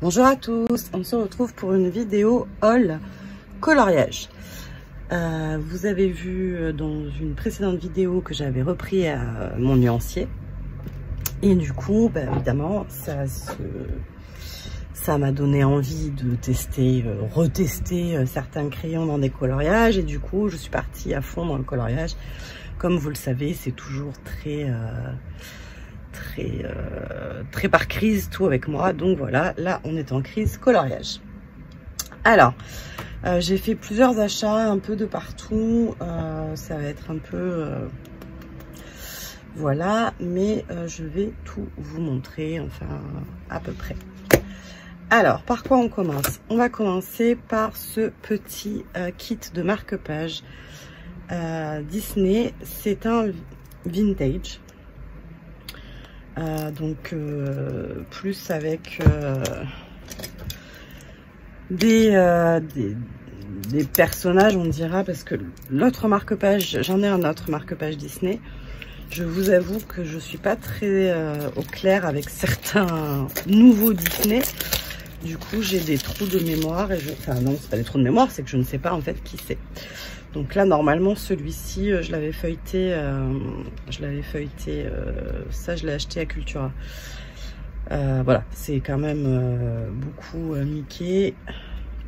Bonjour à tous, on se retrouve pour une vidéo haul coloriage. Vous avez vu dans une précédente vidéo que j'avais repris mon nuancier. Et du coup, évidemment, ça m'a donné envie de tester, retester certains crayons dans des coloriages. Et du coup, je suis partie à fond dans le coloriage. Comme vous le savez, c'est toujours très par crise tout avec moi, donc voilà, là on est en crise coloriage. Alors j'ai fait plusieurs achats un peu de partout, ça va être un peu voilà, mais je vais tout vous montrer, enfin à peu près. Alors par quoi on commence? On va commencer par ce petit kit de marque-page Disney. C'est un vintage. Plus avec des personnages, on dira, parce que l'autre marque-page, j'en ai un autre marque-page Disney. Je vous avoue que je suis pas très au clair avec certains nouveaux Disney. Du coup, j'ai des trous de mémoire et enfin non, c'est pas des trous de mémoire, c'est que je ne sais pas en fait qui c'est. Donc là, normalement, celui-ci, je l'avais feuilleté, ça, je l'ai acheté à Cultura. Voilà, c'est quand même beaucoup Mickey,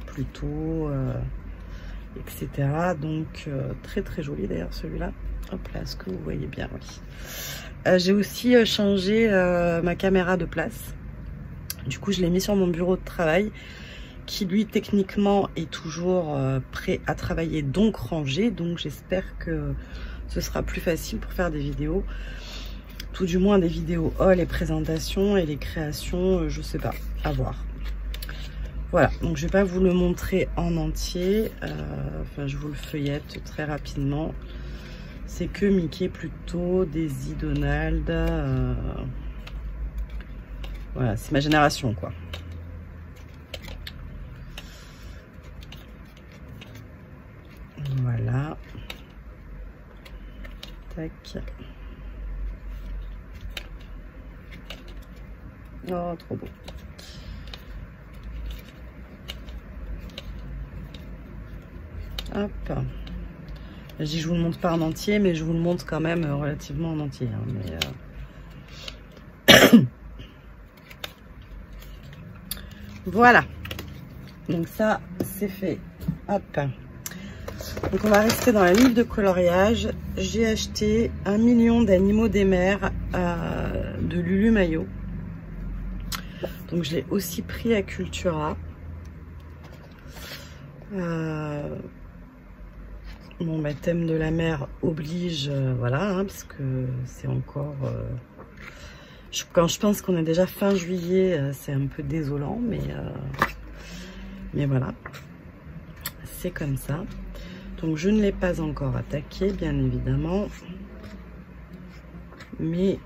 plutôt, etc. Donc, très joli d'ailleurs celui-là. Hop là, est-ce que vous voyez bien? Oui. J'ai aussi changé ma caméra de place. Du coup, je l'ai mis sur mon bureau de travail, qui lui techniquement est toujours prêt à travailler, donc rangé. Donc j'espère que ce sera plus facile pour faire des vidéos, tout du moins des vidéos haul et présentations, et les créations, je sais pas, à voir. Voilà, donc je vais pas vous le montrer en entier, enfin je vous le feuillette très rapidement. C'est que Mickey, plutôt Daisy, Donald, voilà, c'est ma génération quoi. Voilà. Tac. Oh, trop beau. Hop. Je vous le montre pas en entier, mais je vous le montre quand même relativement en entier. Hein, mais voilà. Donc ça, c'est fait. Hop. Donc on va rester dans la livre de coloriage. J'ai acheté 1 million d'animaux des mers de Lulu Maillot. Donc je l'ai aussi pris à Cultura. Bon, thème de la mer oblige, voilà, hein, parce que c'est encore... quand je pense qu'on est déjà fin juillet, c'est un peu désolant, mais voilà, c'est comme ça. Donc je ne l'ai pas encore attaqué, bien évidemment, mais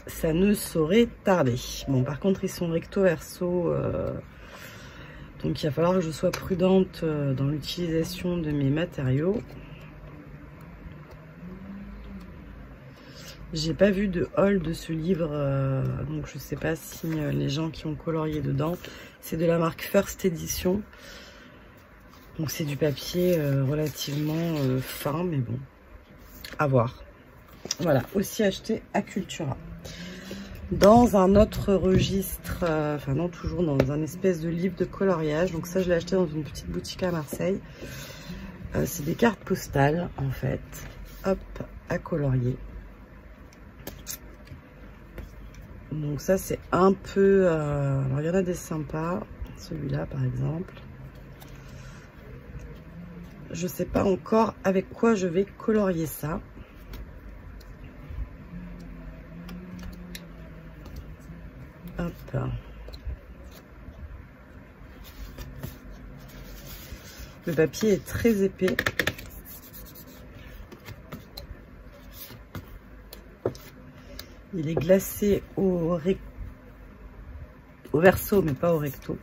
ça ne saurait tarder. Bon, par contre, ils sont recto verso, donc il va falloir que je sois prudente dans l'utilisation de mes matériaux. J'ai pas vu de haul de ce livre, donc je sais pas si les gens qui ont colorié dedans. C'est de la marque First Edition. Donc c'est du papier relativement fin, mais bon, à voir. Voilà, aussi acheté à Cultura. Dans un autre registre, enfin non, toujours dans un espèce de livre de coloriage. Donc ça, je l'ai acheté dans une petite boutique à Marseille. C'est des cartes postales, en fait. Hop, à colorier. Donc ça, c'est un peu... alors, il y en a des sympas. Celui-là, par exemple. Je sais pas encore avec quoi je vais colorier ça. Hop. Le papier est très épais. Il est glacé au verso, mais pas au recto.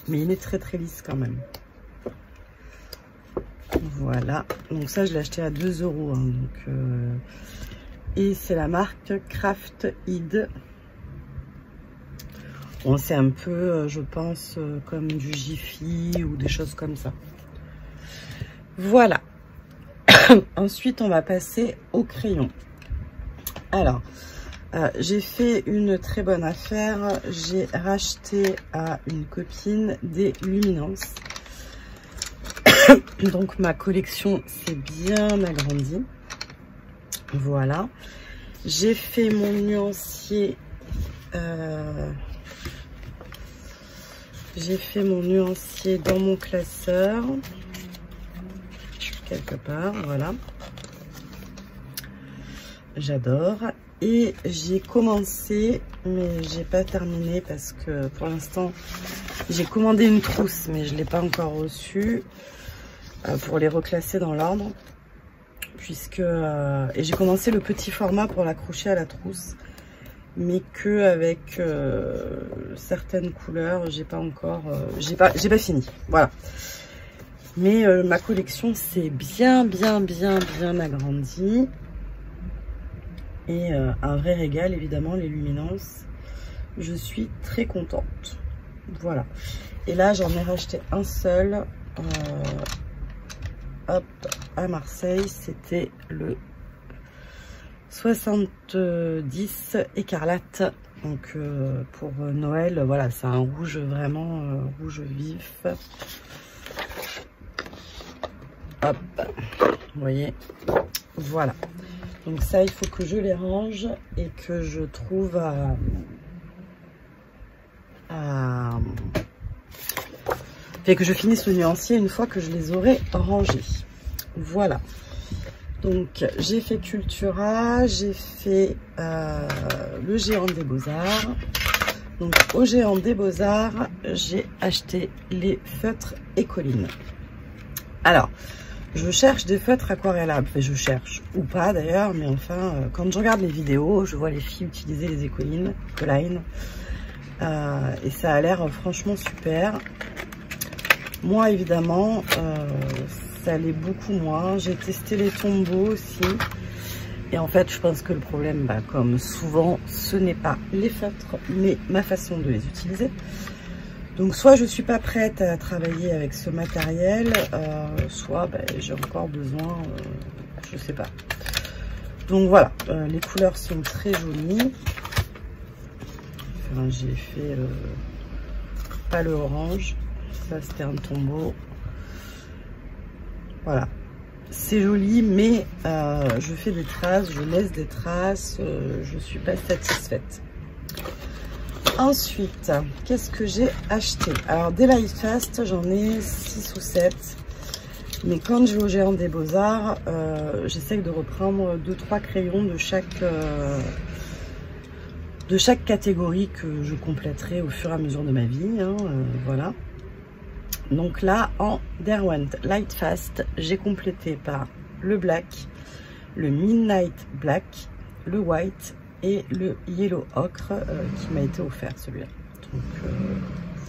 Mais il est très lisse quand même. Voilà, donc ça je l'ai acheté à 2 €. Hein, donc, et c'est la marque Craft Id. Bon, c'est un peu, je pense, comme du Jiffy ou des choses comme ça. Voilà. Ensuite, on va passer au crayon. Alors, j'ai fait une très bonne affaire. J'ai racheté à une copine des Luminance. Donc, ma collection s'est bien agrandie. Voilà. J'ai fait mon nuancier. J'ai fait mon nuancier dans mon classeur. Quelque part, voilà. J'adore. Et j'ai commencé, mais j'ai pas terminé parce que pour l'instant, j'ai commandé une trousse, mais je l'ai pas encore reçue pour les reclasser dans l'ordre. Puisque et j'ai commencé le petit format pour l'accrocher à la trousse, mais que avec certaines couleurs, j'ai pas encore, j'ai pas fini. Voilà. Mais ma collection s'est bien agrandie. Et un vrai régal, évidemment, les Luminance. Je suis très contente. Voilà. Et là, j'en ai racheté un seul. Hop, à Marseille. C'était le 70 écarlate. Donc, pour Noël, voilà, c'est un rouge vraiment rouge vif. Hop, vous voyez, voilà. Donc ça, il faut que je les range et que je trouve et que je finisse le nuancier une fois que je les aurai rangés. Voilà. Donc j'ai fait Cultura, j'ai fait le Géant des Beaux-Arts. Donc au Géant des Beaux-Arts, j'ai acheté les feutres Écoline. Alors, je cherche des feutres aquarellables. Enfin, je cherche, ou pas d'ailleurs, mais enfin, quand je regarde les vidéos, je vois les filles utiliser les Écoline. Et ça a l'air franchement super. Moi, évidemment, ça l'est beaucoup moins. J'ai testé les Tombow aussi. Et en fait, je pense que le problème, comme souvent, ce n'est pas les feutres, mais ma façon de les utiliser. Donc soit je suis pas prête à travailler avec ce matériel, soit j'ai encore besoin, je sais pas. Donc voilà, les couleurs sont très jolies. Enfin, j'ai fait pas le orange, ça c'était un Tombow. Voilà, c'est joli, mais je fais des traces, je laisse des traces, je suis pas satisfaite. Ensuite, qu'est-ce que j'ai acheté? Alors, des Lightfast, j'en ai 6 ou 7. Mais quand je vais au Géant des Beaux-Arts, j'essaie de reprendre 2-3 crayons de chaque catégorie que je compléterai au fur et à mesure de ma vie. Hein, voilà. Donc là, en Derwent Lightfast, j'ai complété par le Black, le Midnight Black, le White et le Yellow Ocre qui m'a été offert, celui-là. Donc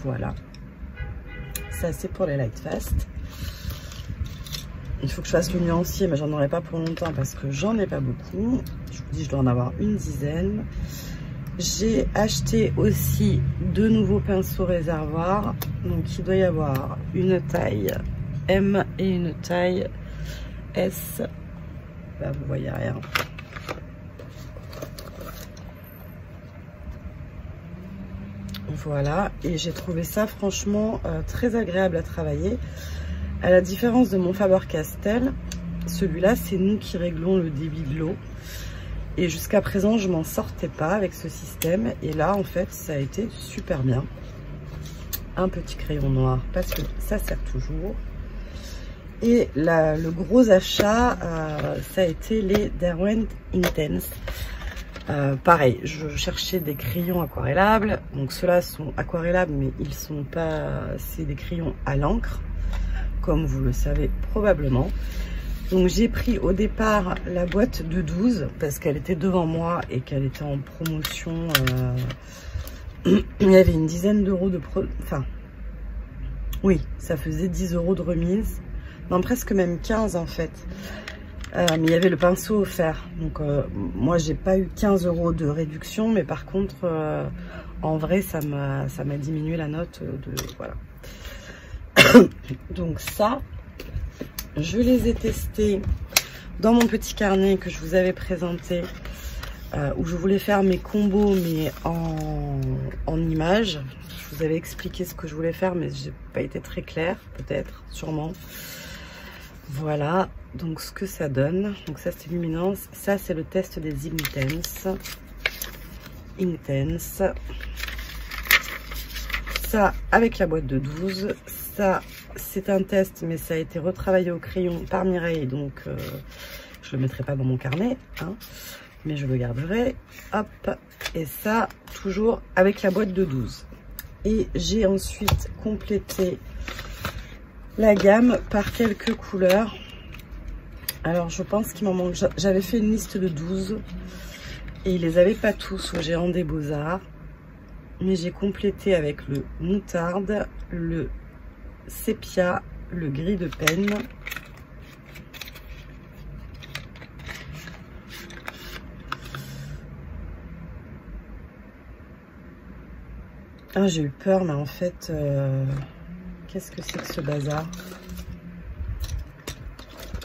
voilà, ça c'est pour les Lightfast. Il faut que je fasse le nuancier, mais j'en aurai pas pour longtemps parce que j'en ai pas beaucoup. Je vous dis, je dois en avoir une dizaine. J'ai acheté aussi 2 nouveaux pinceaux réservoirs. Donc il doit y avoir une taille M et une taille S. Là vous voyez rien. Voilà, et j'ai trouvé ça franchement très agréable à travailler. À la différence de mon Faber-Castell, celui-là c'est nous qui réglons le débit de l'eau. Et jusqu'à présent je m'en sortais pas avec ce système. Et là en fait ça a été super bien. Un petit crayon noir parce que ça sert toujours. Et le gros achat ça a été les Derwent Intense. Pareil, je cherchais des crayons aquarellables. Donc ceux-là sont aquarellables, mais ils sont pas. C'est des crayons à l'encre, comme vous le savez probablement. Donc j'ai pris au départ la boîte de 12 parce qu'elle était devant moi et qu'elle était en promotion. Il y avait une dizaine d'euros de enfin, oui, ça faisait 10 euros de remise. Non, presque même 15 en fait. Mais il y avait le pinceau offert. Donc moi j'ai pas eu 15 euros de réduction, mais par contre en vrai ça m'a diminué la note de voilà. Donc ça, je les ai testés dans mon petit carnet que je vous avais présenté, où je voulais faire mes combos mais en images. Je vous avais expliqué ce que je voulais faire mais j'ai pas été très claire, peut-être, sûrement. Voilà, donc ce que ça donne. Donc ça c'est Luminance, ça c'est le test des Intense. Ça avec la boîte de 12. Ça c'est un test mais ça a été retravaillé au crayon par Mireille, donc je le mettrai pas dans mon carnet, hein, mais je le garderai. Hop, et ça toujours avec la boîte de 12. Et j'ai ensuite complété la gamme par quelques couleurs. Alors je pense qu'il m'en manque, j'avais fait une liste de 12 et ils les avaient pas tous au Géant des Beaux-Arts, mais j'ai complété avec le moutarde, le sépia, le gris de Penne, ah j'ai eu peur mais en fait qu'est-ce que c'est que ce bazar?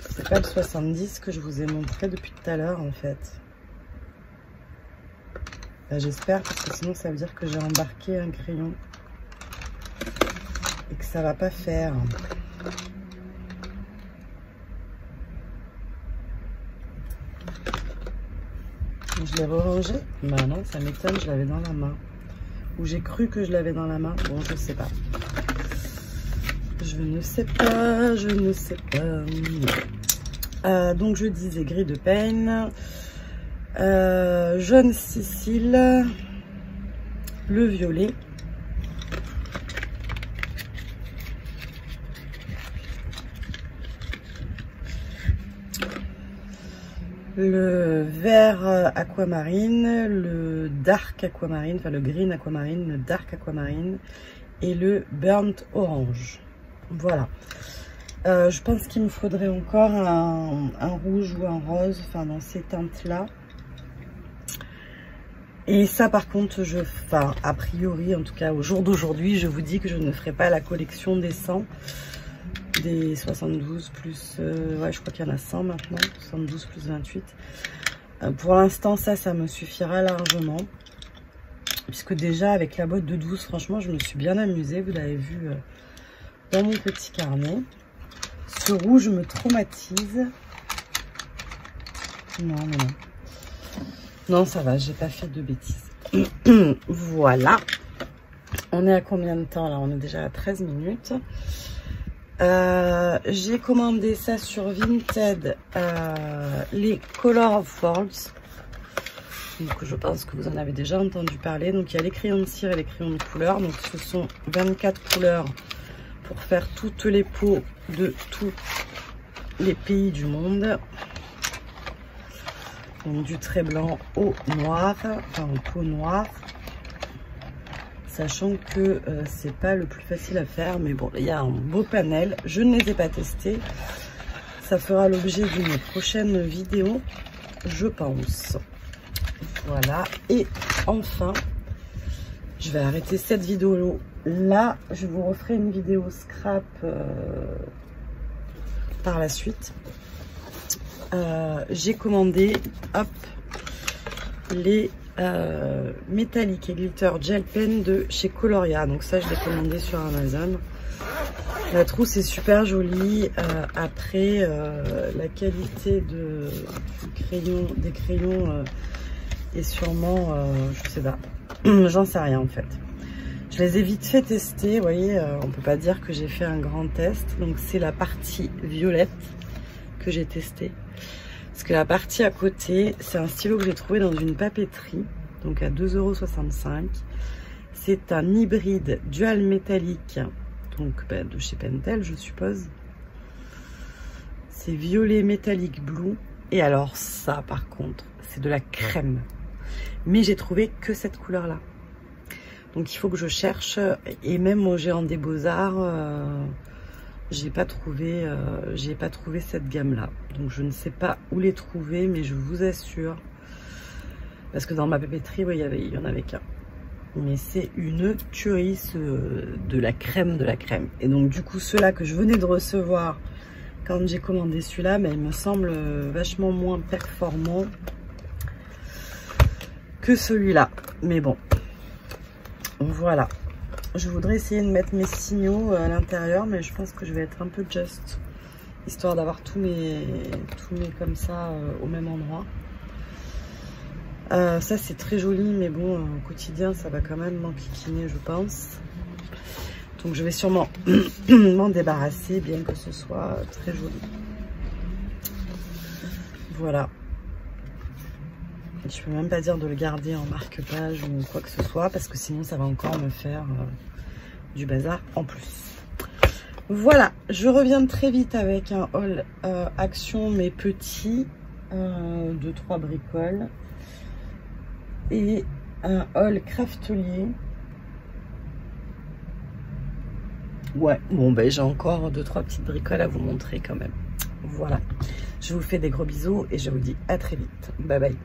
C'est pas le 70 que je vous ai montré depuis tout à l'heure en fait. Bah, j'espère, parce que sinon ça veut dire que j'ai embarqué un crayon et que ça va pas faire. Je l'ai rangé. Bah non, ça m'étonne, je l'avais dans la main. Ou j'ai cru que je l'avais dans la main. Bon, je sais pas. Je ne sais pas, je ne sais pas. Donc je disais gris de Penne, jaune Sicile, le violet, le vert aquamarine, le dark aquamarine, enfin le green aquamarine, le dark aquamarine et le burnt orange. Voilà. Je pense qu'il me faudrait encore un rouge ou un rose, enfin dans ces teintes-là. Et ça par contre, enfin a priori, en tout cas au jour d'aujourd'hui, je vous dis que je ne ferai pas la collection des 100, des 72 plus, ouais je crois qu'il y en a 100 maintenant, 72 plus 28. Pour l'instant ça me suffira largement. Puisque déjà avec la boîte de 12, franchement je me suis bien amusée, vous l'avez vu dans mon petit carnet. Ce rouge me traumatise. Non, mais non. Non, ça va, j'ai pas fait de bêtises. Voilà. On est à combien de temps là? On est déjà à 13 minutes. J'ai commandé ça sur Vinted, les Color of Falls. Donc je pense que vous en avez déjà entendu parler. Donc il y a les crayons de cire et les crayons de couleur. Donc ce sont 24 couleurs pour faire toutes les peaux de tous les pays du monde. Donc du très blanc au noir, enfin au peau noire. Sachant que c'est pas le plus facile à faire, mais bon, il y a un beau panel. Je ne les ai pas testés. Ça fera l'objet d'une prochaine vidéo, je pense. Voilà, et enfin, je vais arrêter cette vidéo là. Je vous referai une vidéo scrap par la suite. J'ai commandé, hop, les métalliques et glitter gel pen de chez Coloria. Donc ça, je l'ai commandé sur Amazon. La trousse est super jolie. Après, la qualité des crayons est sûrement, je sais pas, j'en sais rien en fait. Je les ai vite fait tester. Vous voyez, on peut pas dire que j'ai fait un grand test. Donc c'est la partie violette que j'ai testé. Parce que la partie à côté, c'est un stylo que j'ai trouvé dans une papeterie, donc à 2,65 €. C'est un hybride dual métallique, donc de chez Pentel, je suppose. C'est violet métallique blue. Et alors ça, par contre, c'est de la crème. Mais j'ai trouvé que cette couleur-là. Donc il faut que je cherche. Et même au Géant des Beaux-Arts, j'ai pas trouvé cette gamme là, donc je ne sais pas où les trouver, mais je vous assure, parce que dans ma papeterie, ouais, il y en avait qu'un, mais c'est une tuerie, de la crème de la crème. Et donc du coup ceux-là que je venais de recevoir quand j'ai commandé celui-là, il me semble vachement moins performant que celui-là. Mais bon, voilà. Je voudrais essayer de mettre mes signaux à l'intérieur, mais je pense que je vais être un peu juste, histoire d'avoir tous mes comme ça au même endroit. Ça c'est très joli, mais bon, au quotidien ça va quand même m'enquiquiner, je pense. Donc je vais sûrement m'en débarrasser, bien que ce soit très joli. Voilà. Je peux même pas dire de le garder en marque-page ou quoi que ce soit, parce que sinon ça va encore me faire du bazar en plus. Voilà, je reviens très vite avec un haul Action, mais petit, de 3 bricoles. Et un haul Craftelier. Ouais, bon ben j'ai encore 2-3 petites bricoles à vous montrer quand même. Voilà, je vous fais des gros bisous et je vous dis à très vite. Bye bye.